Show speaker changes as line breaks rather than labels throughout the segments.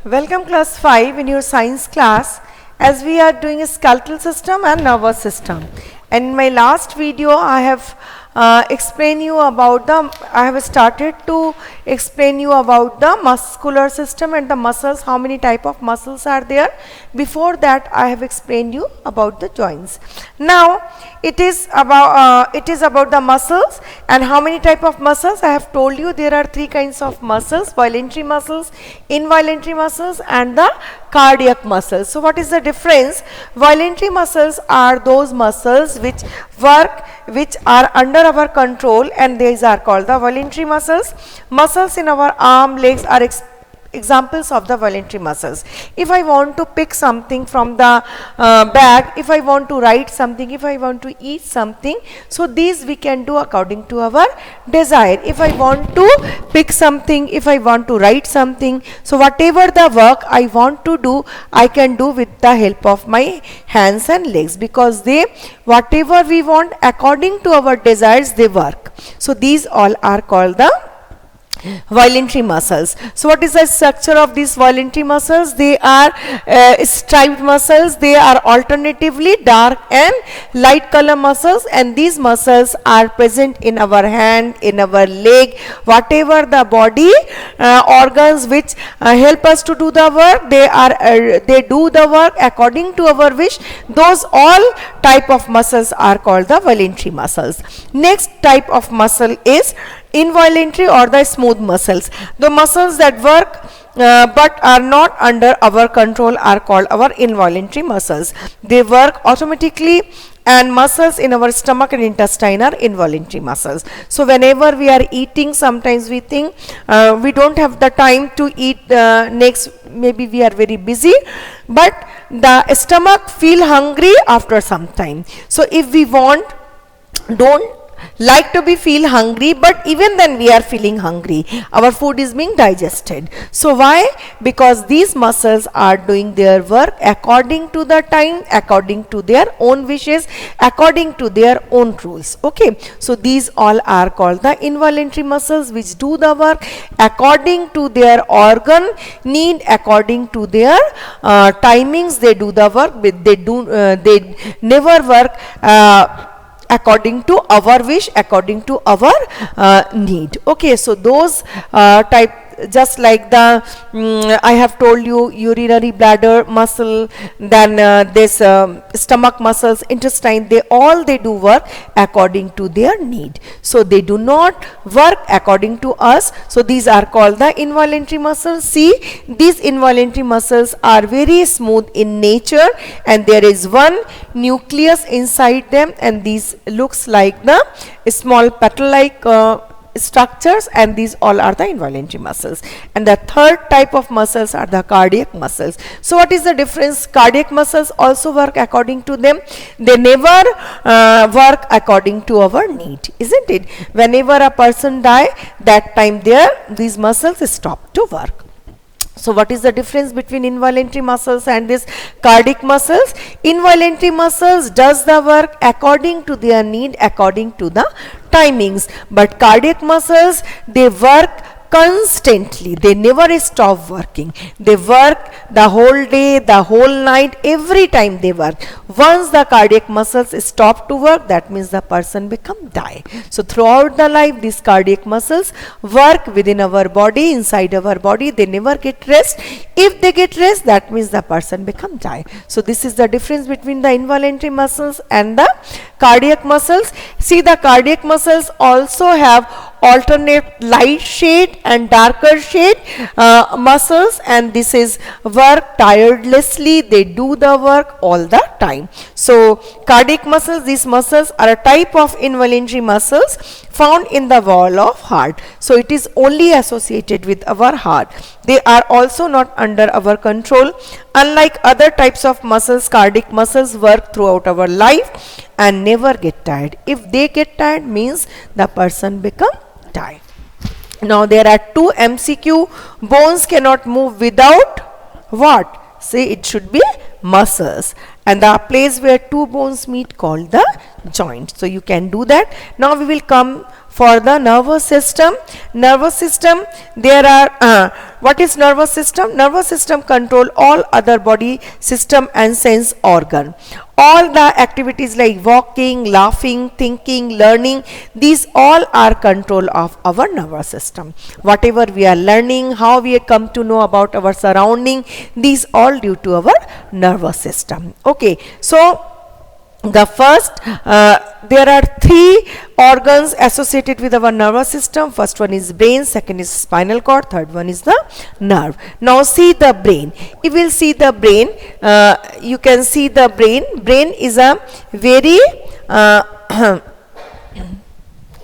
Welcome class 5 in your science class as we are doing a skeletal system and nervous system. And in my last video I have started to explain you about the muscular system and the muscles, how many type of muscles are there. Before that I have explained you about the joints. Now it is about the muscles, and how many type of muscles I have told you. There are three kinds of muscles: voluntary muscles, involuntary muscles, and the cardiac muscles. So what is the difference? Voluntary muscles are those muscles which are under our control, and these are called the voluntary muscles. Muscles in our arm, legs are examples of the voluntary muscles. If I want to pick something from the bag, if I want to write something, if I want to eat something, so these we can do according to our desire. If I want to pick something, if I want to write something, so whatever the work I want to do, I can do with the help of my hands and legs, because whatever we want according to our desires, they work. So these all are called the voluntary muscles. So what is the structure of these voluntary muscles? They are striped muscles. They are alternatively dark and light color muscles, and these muscles are present in our hand, in our leg, whatever the body organs which help us to do the work. They do the work according to our wish. Those all type of muscles are called the voluntary muscles. Next type of muscle is involuntary or the smooth muscles. The muscles that work but are not under our control are called our involuntary muscles. They work automatically, and muscles in our stomach and intestine are involuntary muscles. So whenever we are eating, sometimes we think we don't have the time to eat next, maybe we are very busy, but the stomach feel hungry after some time. So if we don't like to be feel hungry, but even then we are feeling hungry, our food is being digested. So why? Because these muscles are doing their work according to the time, according to their own wishes, according to their own rules. Okay, so these all are called the involuntary muscles, which do the work according to their organ need, according to their timings. They do the work, but they never work according to our wish, according to our need. Okay, so those type, just like the I have told you, urinary bladder muscle, then this stomach muscles, intestine, they do work according to their need. So they do not work according to us. So these are called the involuntary muscles. See, these involuntary muscles are very smooth in nature, and there is one nucleus inside them, and these looks like the small petal like structures, and these all are the involuntary muscles. And the third type of muscles are the cardiac muscles. So what is the difference? Cardiac muscles also work according to them. They never work according to our need, isn't it? Whenever a person die, that time these muscles stop to work. So what is the difference between involuntary muscles and these cardiac muscles? Involuntary muscles does the work according to their need, according to the timings, but cardiac muscles, they work constantly. They never stop working. They work the whole day, the whole night, every time they work. Once the cardiac muscles stop to work, that means the person die. So throughout the life, these cardiac muscles work within our body, inside our body. They never get rest. If they get rest, that means the person die. So this is the difference between the involuntary muscles and the cardiac muscles. See, the cardiac muscles also have alternate light shade and darker shade muscles, and this is work tirelessly. They do the work all the time. So cardiac muscles, these muscles are a type of involuntary muscles found in the wall of heart. So it is only associated with our heart. They are also not under our control. Unlike other types of muscles, cardiac muscles work throughout our life and never get tired. If they get tired, means the person die. Now there are two MCQ. Bones cannot move without what? Say it should be muscles, and the place where two bones meet called the joint. So you can do that. Now we will come For the nervous system, there are what is nervous system? Nervous system control all other body system and sense organ. All the activities like walking, laughing, thinking, learning, these all are control of our nervous system. Whatever we are learning, how we come to know about our surrounding, these all due to our nervous system. Okay, so the first, there are three organs associated with our nervous system. First one is brain, second is spinal cord, third one is the nerve. Now see the brain. You will see the brain. You can see the brain. Brain is a very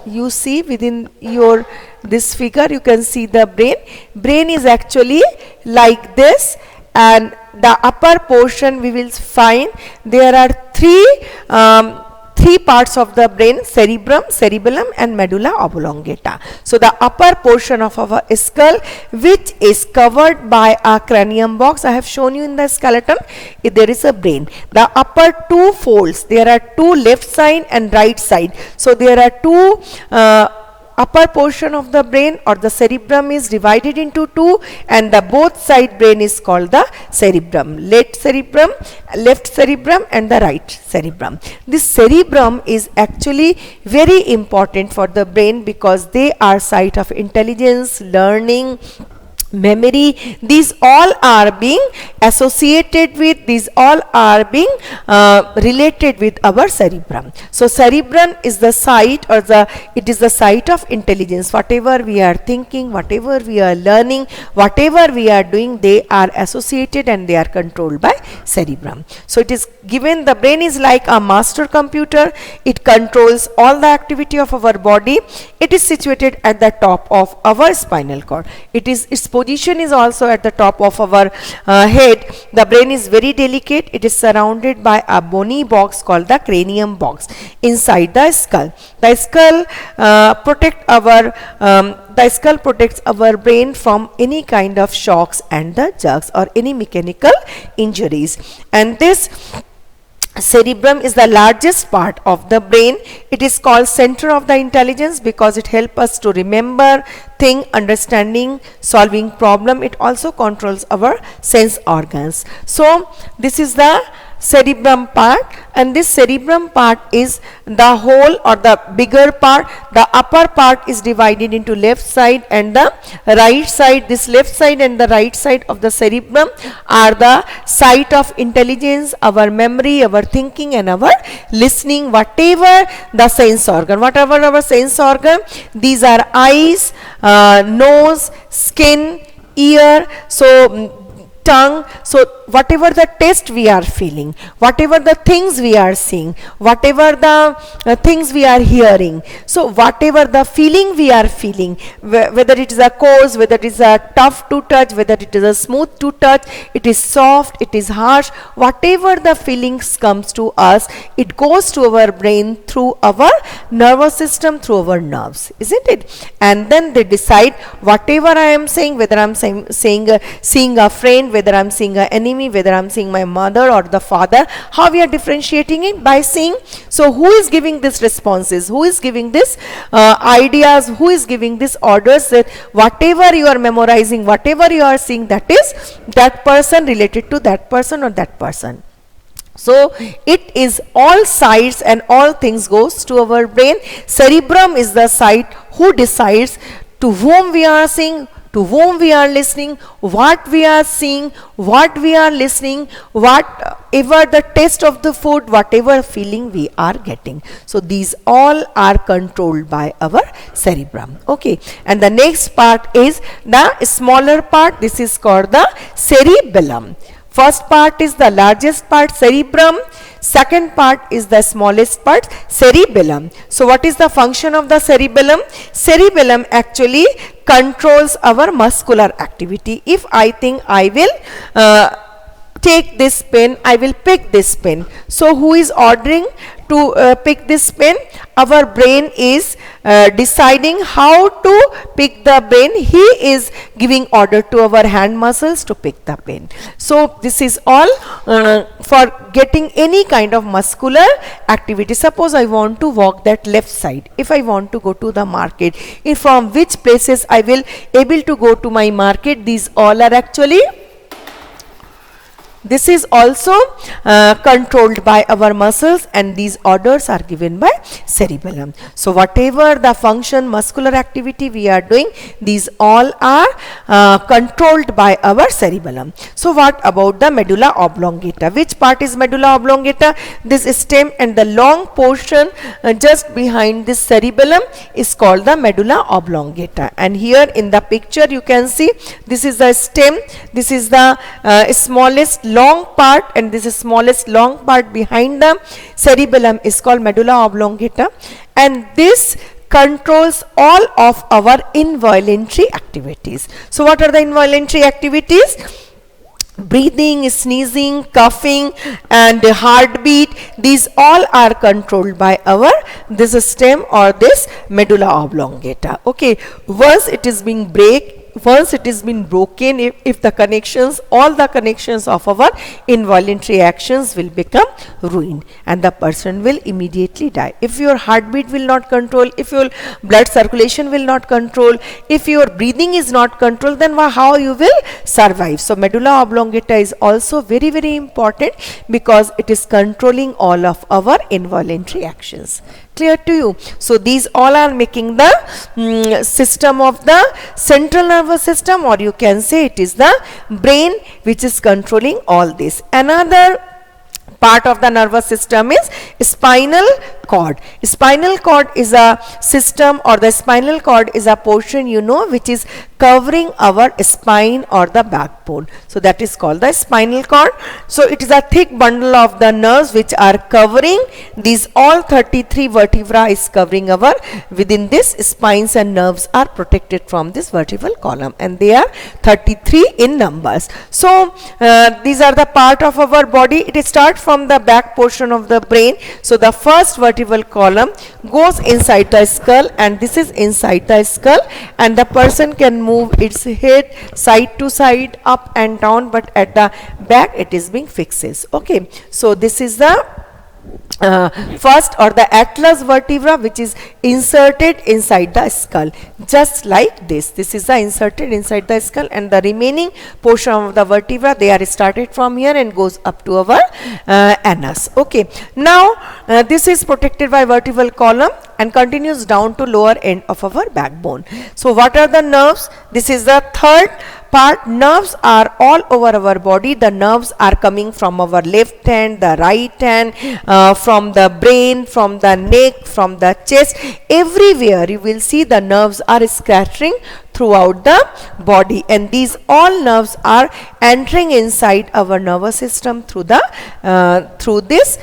you see within your this figure, you can see the brain. Brain is actually like this, and the upper portion we will find there are three parts of the brain: cerebrum, cerebellum and medulla oblongata. So the upper portion of our skull, which is covered by a cranium box, I have shown you in the skeleton, there is a brain. The upper two folds, there are two, left side and right side. So there are two upper portion of the brain, or the cerebrum, is divided into two, and the both side brain is called the cerebrum. Left cerebrum and the right cerebrum. This cerebrum is actually very important for the brain because they are site of intelligence, learning, memory. These all are being associated with, these all are being related with our cerebrum. So cerebrum is the site, or it is the site of intelligence. Whatever we are thinking, whatever we are learning, whatever we are doing, they are associated and they are controlled by cerebrum. So it is given, the brain is like a master computer. It controls all the activity of our body. It is situated at the top of our spinal cord. Its position is also at the top of our head. The brain is very delicate. It is surrounded by a bony box called the cranium box inside the skull. The skull protects our brain from any kind of shocks and the jerks or any mechanical injuries. And this cerebrum is the largest part of the brain. It is called center of the intelligence because it helps us to remember, think, understanding, solving problem. It also controls our sense organs. So this is the cerebrum part, and this cerebrum part is the whole or the bigger part. The upper part is divided into left side and the right side. This left side and the right side of the cerebrum are the site of intelligence, our memory, our thinking and our listening, whatever the sense organ, whatever our sense organ. These are eyes, nose, skin, ear, so tongue. So whatever the taste we are feeling, whatever the things we are seeing, whatever the things we are hearing, so whatever the feeling we are feeling, whether it is a coarse, whether it is a tough to touch, whether it is a smooth to touch, it is soft, it is harsh, whatever the feelings comes to us, it goes to our brain through our nervous system, through our nerves, isn't it? And then they decide whatever I am saying, whether I am seeing a friend, whether I am seeing an enemy, whether I am seeing my mother or the father, how we are differentiating it by seeing. So who is giving these responses, who is giving this ideas, who is giving these orders, that whatever you are memorizing, whatever you are seeing, that is that person related to that person or that person. So it is all sides and all things goes to our brain. Cerebrum is the site who decides to whom we are seeing, to whom we are listening, what we are seeing, what we are listening, whatever the taste of the food, whatever feeling we are getting. So these all are controlled by our cerebrum. Okay, and the next part is the smaller part. This is called the cerebellum. First part is the largest part, cerebrum. Second part is the smallest part, cerebellum. So what is the function of the cerebellum? Cerebellum actually controls our muscular activity. If I think I will take this pen, I will pick this pen. So who is ordering to pick this pen? Our brain is deciding how to pick the pen. He is giving order to our hand muscles to pick the pen. So this is all for getting any kind of muscular activity. Suppose I want to walk that left side. If I want to go to the market, from which places I will able to go to my market, these all are actually, this is also controlled by our muscles, and these orders are given by cerebellum. So whatever the function, muscular activity we are doing, these all are controlled by our cerebellum. So what about the medulla oblongata? Which part is medulla oblongata? This stem and the long portion just behind this cerebellum is called the medulla oblongata. And here in the picture you can see, this is the stem, this is the smallest long part, and this is smallest long part behind the cerebellum is called medulla oblongata, and this controls all of our involuntary activities. So what are the involuntary activities? Breathing, sneezing, coughing, and heartbeat, these all are controlled by our this stem or this medulla oblongata. Okay, once it is being once it has been broken, if the connections, all the connections of our involuntary actions will become ruined, and the person will immediately die. If your heartbeat will not control, if your blood circulation will not control, if your breathing is not controlled, then how you will survive? So medulla oblongata is also very, very important because it is controlling all of our involuntary actions. Clear to you? So these all are making the system of the central nervous system, or you can say it is the brain which is controlling all this. Another part of the nervous system is spinal cord. Spinal cord is a system, or the spinal cord is a portion, you know, which is covering our spine or the backbone. So that is called the spinal cord. So it is a thick bundle of the nerves which are covering these all 33 vertebrae is covering our, within this spines and nerves are protected from this vertebral column, and they are 33 in numbers. So these are the part of our body. It starts from the back portion of the brain. So the first vertebral column goes inside the skull, and this is inside the skull, and the person can move its head side to side, up and down, but at the back it is being fixed. Okay, so this is the first or the atlas vertebra which is inserted inside the skull, just like this. This is the inserted inside the skull, and the remaining portion of the vertebra, they are started from here and goes up to our anus. Okay, now this is protected by vertebral column and continues down to lower end of our backbone. So what are the nerves? This is the third part. Nerves are all over our body. The nerves are coming from our left hand, the right hand, from the brain, from the neck, from the chest. Everywhere you will see the nerves are scattering throughout the body, and these all nerves are entering inside our nervous system through the through this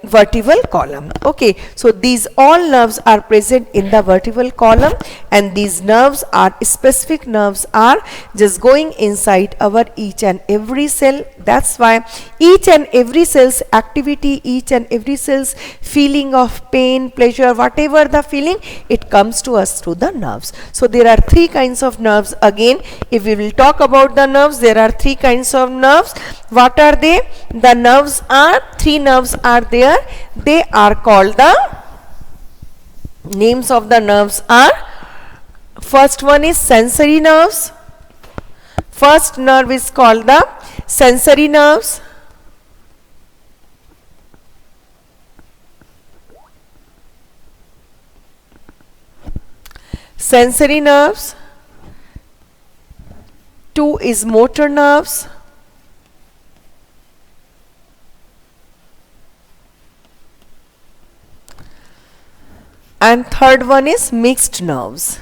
vertebral column. Okay, so these all nerves are present in the vertebral column, and these nerves are specific nerves are just going inside our each and every cell. That's why each and every cell's activity, each and every cell's feeling of pain, pleasure, whatever the feeling, it comes to us through the nerves. So there are three kinds of nerves. Again, if we will talk about the nerves, there are three kinds of nerves. What are they? The nerves are, three nerves are there. They are called, the names of the nerves are, first one is sensory nerves. First nerve is called the sensory nerves. Sensory nerves. Two is motor nerves. And third one is mixed nerves.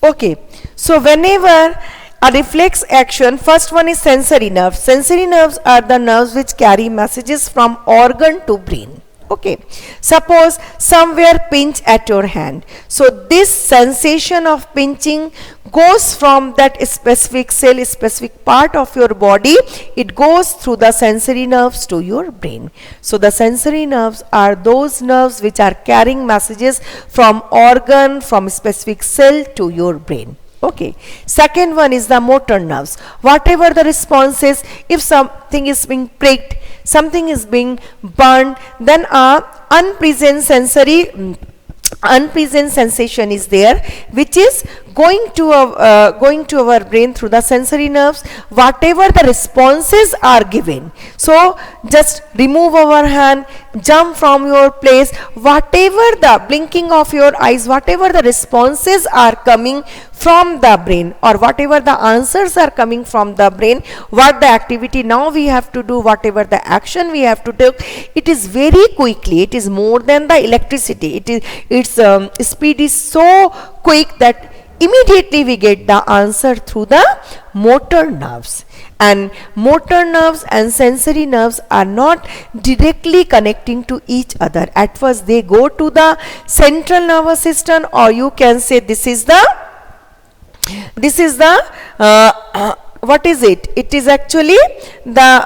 Okay, so whenever a reflex action, first one is sensory nerves. Sensory nerves are the nerves which carry messages from organ to brain. Okay, suppose somewhere pinch at your hand. So this sensation of pinching goes from that specific cell, specific part of your body. It goes through the sensory nerves to your brain. So the sensory nerves are those nerves which are carrying messages from organ, from specific cell to your brain. Okay, second one is the motor nerves. Whatever the response is, if something is being pricked, something is being burned, then a unpresent sensation is there, which is going to our brain through the sensory nerves. Whatever the responses are given, so just remove our hand, jump from your place, whatever the blinking of your eyes, whatever the responses are coming from the brain, or whatever the answers are coming from the brain, what the activity now we have to do, whatever the action we have to take, it is very quickly. It is more than the electricity. Its speed is so quick that immediately we get the answer through the motor nerves. And motor nerves and sensory nerves are not directly connecting to each other. At first they go to the central nervous system, or you can say this is the what is it? It is actually the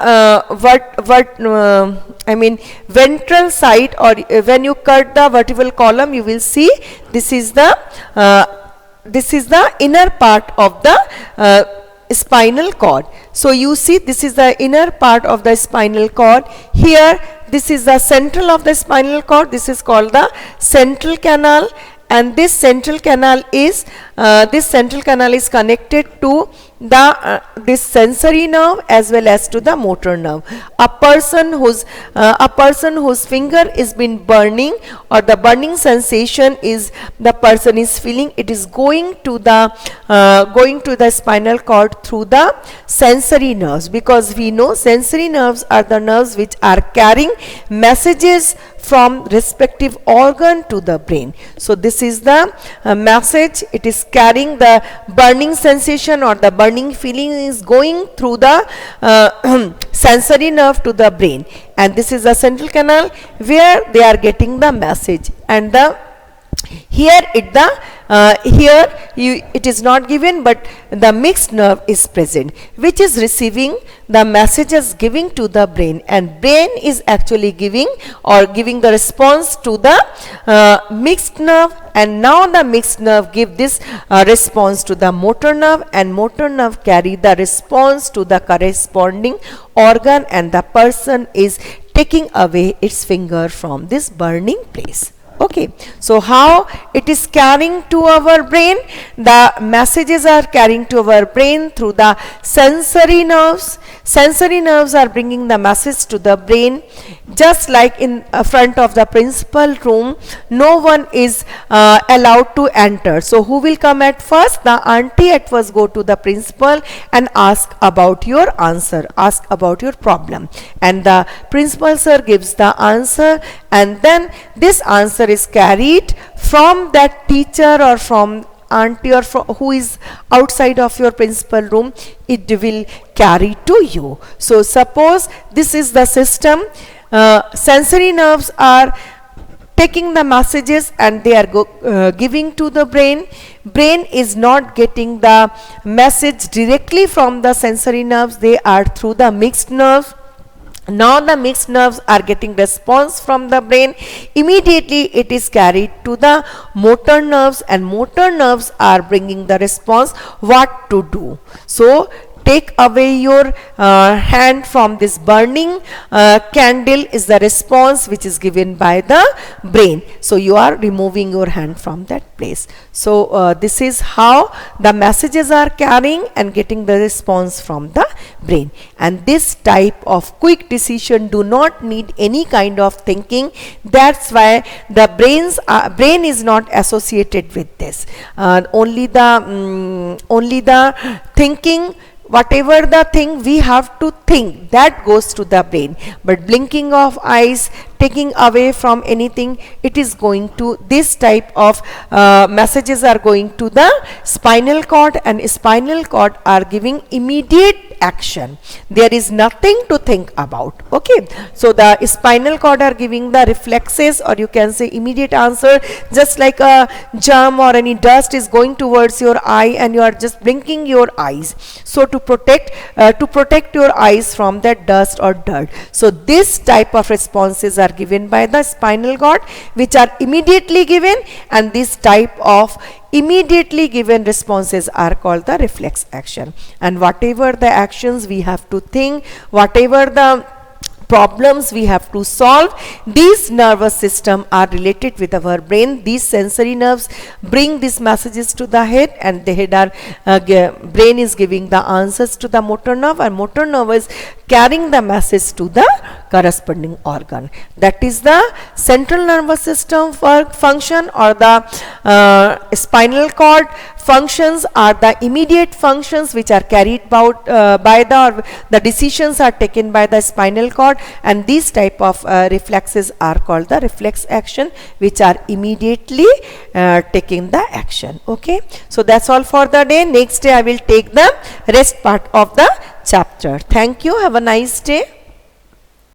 ventral side, or when you cut the vertebral column, you will see this is the inner part of the spinal cord. So you see this is the inner part of the spinal cord. Here this is the central of the spinal cord. This is called the central canal, and this central canal is connected to the this sensory nerve as well as to the motor nerve. A person whose finger is been burning, or the burning sensation is the person is feeling, it is going to the spinal cord through the sensory nerves, because we know sensory nerves are the nerves which are carrying messages from respective organ to the brain. So this is the message. It is carrying the burning sensation, or the burning feeling is going through the sensory nerve to the brain, and this is the central canal where they are getting the message. And the here it is not given, but the mixed nerve is present, which is receiving the messages giving to the brain, and brain is actually giving the response to the mixed nerve. And now the mixed nerve give this response to the motor nerve, and motor nerve carry the response to the corresponding organ, and the person is taking away its finger from this burning place. Okay, so how it is carrying to our brain? The messages are carrying to our brain through the sensory nerves. Sensory nerves are bringing the message to the brain. Just like in front of the principal room, no one is allowed to enter. So who will come at first? The auntie at first go to the principal and ask about your answer, ask about your problem, and the principal sir gives the answer, and then this answer is carried from that teacher or from auntie or who is outside of your principal room. It will carry to you. So suppose this is the system. Sensory nerves are taking the messages and they are giving to the brain. Brain is not getting the message directly from the sensory nerves. They are through the mixed nerves. Now the mixed nerves are getting response from the brain. Immediately it is carried to the motor nerves, and motor nerves are bringing the response what to do. So take away your hand from this burning candle is the response which is given by the brain. So you are removing your hand from that place. So this is how the messages are carrying and getting the response from the brain. And this type of quick decision do not need any kind of thinking. That's why the brain is not associated with this. Only the thinking, whatever the thing we have to think, that goes to the brain. But blinking of eyes, taking away from anything, it is going to, this type of messages are going to the spinal cord, and spinal cord are giving immediate action. There is nothing to think about. Okay, so the spinal cord are giving the reflexes, or you can say immediate answer, just like a germ or any dust is going towards your eye and you are just blinking your eyes, so to protect your eyes from that dust or dirt. So this type of responses are given by the spinal cord, which are immediately given, and this type of immediately given responses are called the reflex action. And whatever the actions we have to think, whatever the problems we have to solve, these nervous system are related with our brain. These sensory nerves bring these messages to the head, and the head are brain is giving the answers to the motor nerve, and motor nerve is carrying the message to the corresponding organ. That is the central nervous system function, or the spinal cord functions are the immediate functions which are carried out by the decisions are taken by the spinal cord, and these type of reflexes are called the reflex action, which are immediately taking the action. Okay, so that's all for the day. Next day I will take the rest part of the chapter. Thank you. Have a nice day.